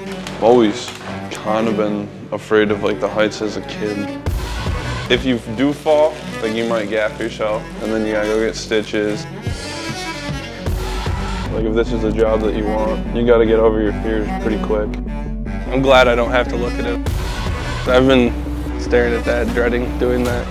I've always kind of been afraid of like the heights as a kid. If you do fall, like you might gaff yourself and then you gotta go get stitches. Like if this is a job that you want, you gotta get over your fears pretty quick. I'm glad I don't have to look at it. I've been staring at that, dreading doing that.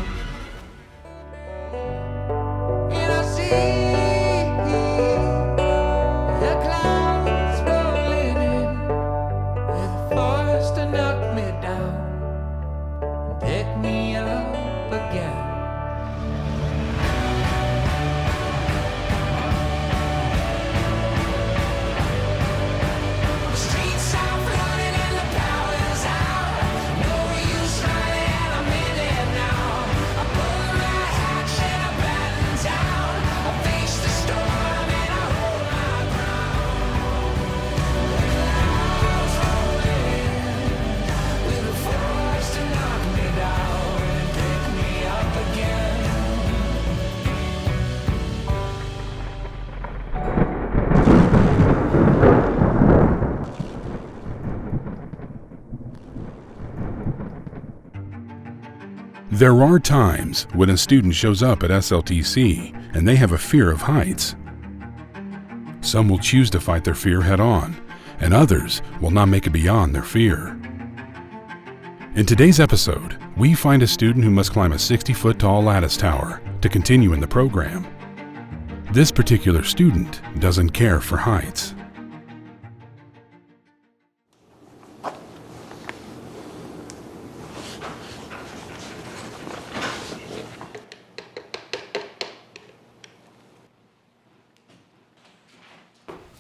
There are times when a student shows up at SLTC and they have a fear of heights. Some will choose to fight their fear head on, and others will not make it beyond their fear. In today's episode, we find a student who must climb a 60-foot tall lattice tower to continue in the program. This particular student doesn't care for heights.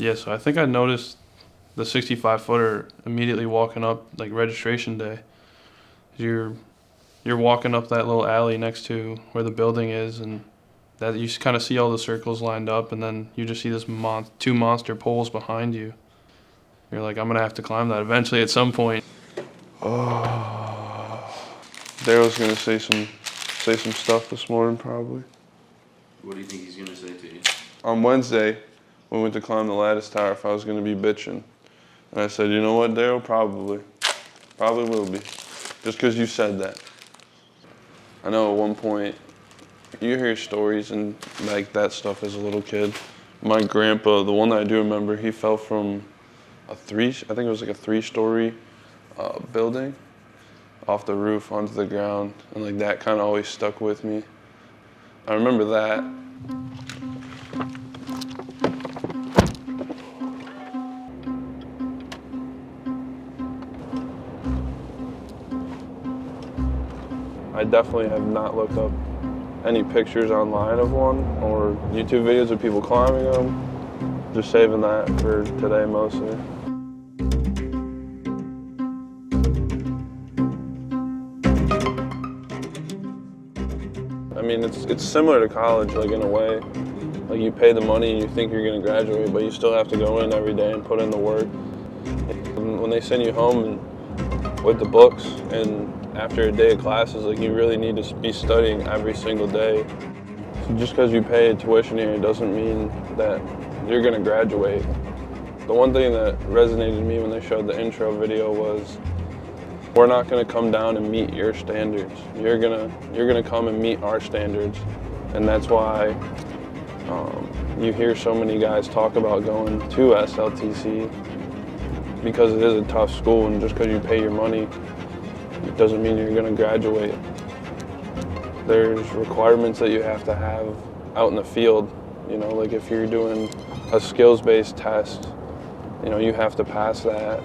Yeah, so I think I noticed the 65-footer immediately walking up, like registration day. You're walking up that little alley next to where the building is, and that you kind of see all the circles lined up, and then you just see this two monster poles behind you. You're like, I'm gonna have to climb that eventually at some point. Oh, Daryl's gonna say some stuff this morning probably. What do you think he's gonna say to you? On Wednesday, we went to climb the lattice tower if I was going to be bitching. And I said, you know what, Daryl? Probably will be. Just because you said that. I know at one point, you hear stories and like that stuff as a little kid. My grandpa, the one that I do remember, he fell from I think it was like a 3-story building off the roof onto the ground. And like that kind of always stuck with me. I remember that. I definitely have not looked up any pictures online of one or YouTube videos of people climbing them. Just saving that for today mostly. I mean, it's similar to college, like in a way. Like you pay the money and you think you're gonna graduate, but you still have to go in every day and put in the work. And when they send you home with the books and after a day of classes, like you really need to be studying every single day. So just because you pay tuition here doesn't mean that you're gonna graduate. The one thing that resonated with me when they showed the intro video was, we're not gonna come down and meet your standards. You're gonna come and meet our standards. And that's why you hear so many guys talk about going to SLTC, because it is a tough school, and just because you pay your money, it doesn't mean you're gonna graduate. There's requirements that you have to have out in the field. You know, like if you're doing a skills-based test, you know, you have to pass that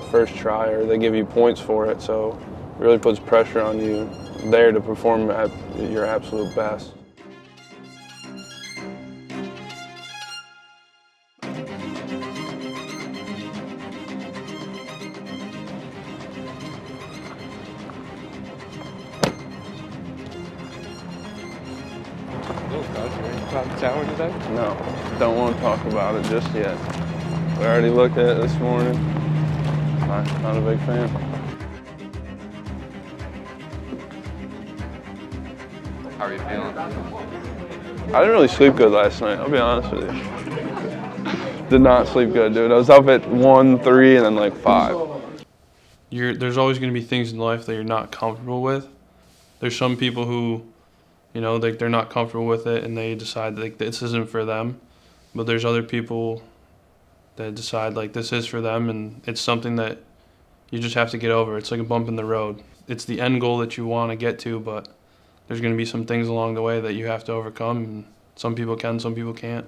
first try or they give you points for it. So it really puts pressure on you there to perform at your absolute best. Tower today? No, don't want to talk about it just yet. We already looked at it this morning. Not a big fan. How are you feeling? I didn't really sleep good last night, I'll be honest with you. Did not sleep good, dude. I was up at 1, 3, and then like 5. There's always going to be things in life that you're not comfortable with. There's some people who, you know, they're not comfortable with it and they decide like this isn't for them. But there's other people that decide like this is for them, and it's something that you just have to get over. It's like a bump in the road. It's the end goal that you want to get to, but there's going to be some things along the way that you have to overcome, and some people can, some people can't.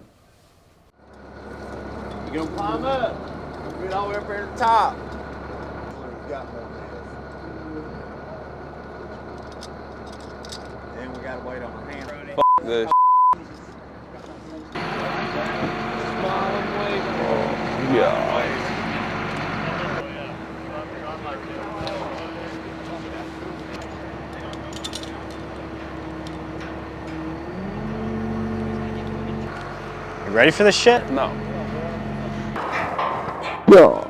You gonna climb up? We'll get all the way up here to the top. We got more of this. Then we gotta wait on our hand. This. Yeah. You ready for this shit? No. Yeah.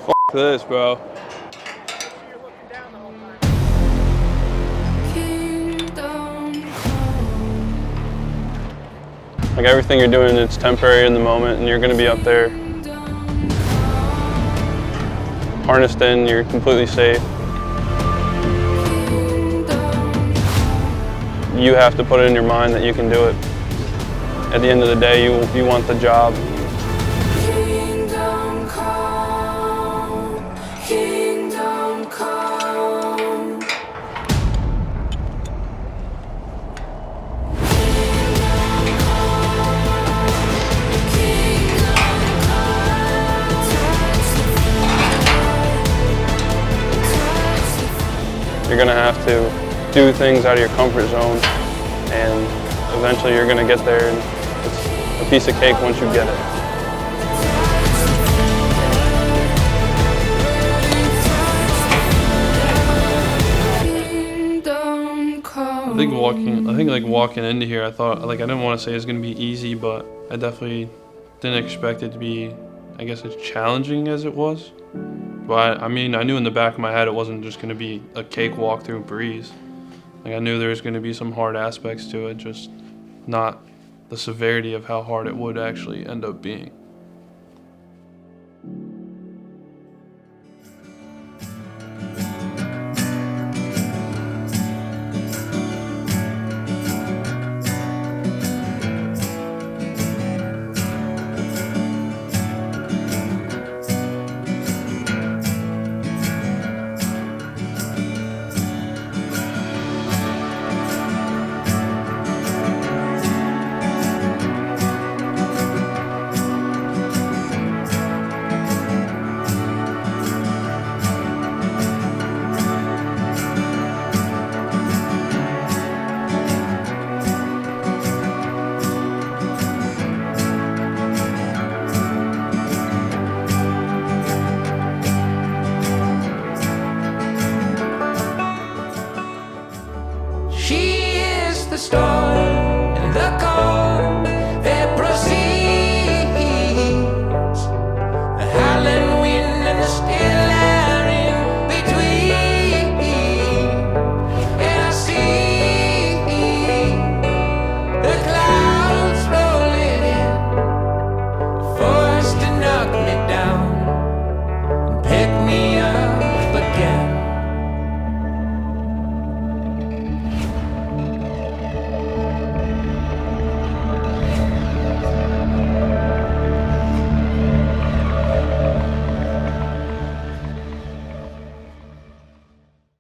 Fuck this, bro. Like everything you're doing, it's temporary in the moment, and you're going to be up there harnessed in, you're completely safe. You have to put it in your mind that you can do it. At the end of the day, you want the job. Kingdom come, kingdom come. You're going to have to do things out of your comfort zone, and eventually you're going to get there, and it's a piece of cake once you get it. I think walking into here, I thought, like, I didn't want to say it's going to be easy, but I definitely didn't expect it to be, I guess, as challenging as it was. But I mean, I knew in the back of my head it wasn't just going to be a cakewalk through breeze. Like, I knew there was going to be some hard aspects to it, just not the severity of how hard it would actually end up being.